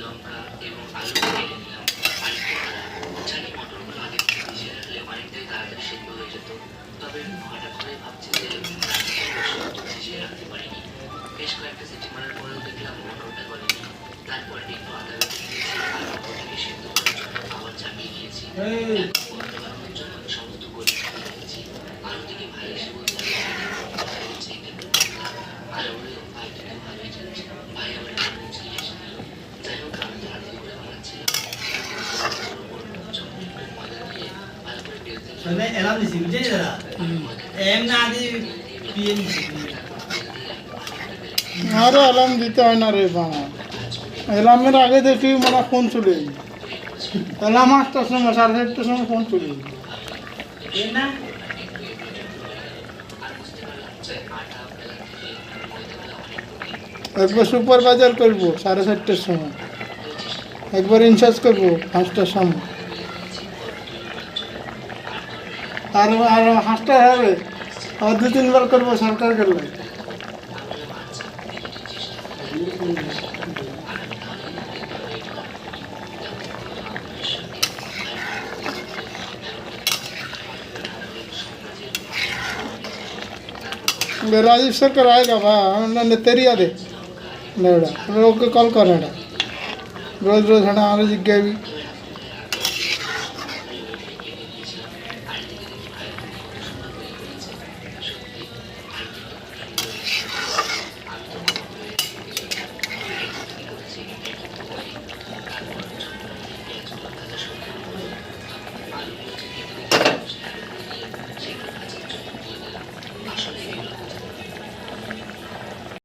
লঙ্কা এবং আলু কেটে নিলাম। আর একটু জানি মটরগুলো আগে থেকে ভিজিয়ে রাখলে অনেকটাই তাড়াতাড়ি সেদ্ধ হয়ে যেত, তবে হঠাৎ করে ভাবছি যে ভিজিয়ে রাখতে পারিনি। বেশ কয়েকটা সিটি মারার পরেও দেখলাম মটরটা গলেনি। তারপর একটু আদা বেটে দিয়েছি আর মটরটাকে সেদ্ধ করার জন্য আবার চাপিয়ে দিয়েছি। বলতে বানানোর জন্য সমস্ত গলি রেখেছি। আলু থেকে ভাই এসে বলছে আর ওরে ভাইটা তো ভালোই যাচ্ছে। ভাই আমার একটু মুচকি এসে দিল। যাই হোক আমি তাড়াতাড়ি করে বানাচ্ছিলাম। যখন একটু ময়দা দিয়ে ভালো করে বেলতে মানে এলাম দিছি বুঝলি দাদা এম না দি পিএন আরে অ্যালার্ম দিতে হয় না রে বাবা, অ্যালার্মের আগে দেখি মানে ফোন চলে যায়। অ্যালার্ম 8টার সময় 7:30টার সময় ফোন চলে যায়। এম না একবার সুপারভাইজার করবো 4:30টার সময়, একবার ইনচার্জ করবো 5টার সময়, আর 5টা হবে আর 2-3 বার করবো সরকার গেলে। राजीव सरकार आएगा भाई तेरी याद है ओके कॉल कर रोज रोज है जिज्ञा भी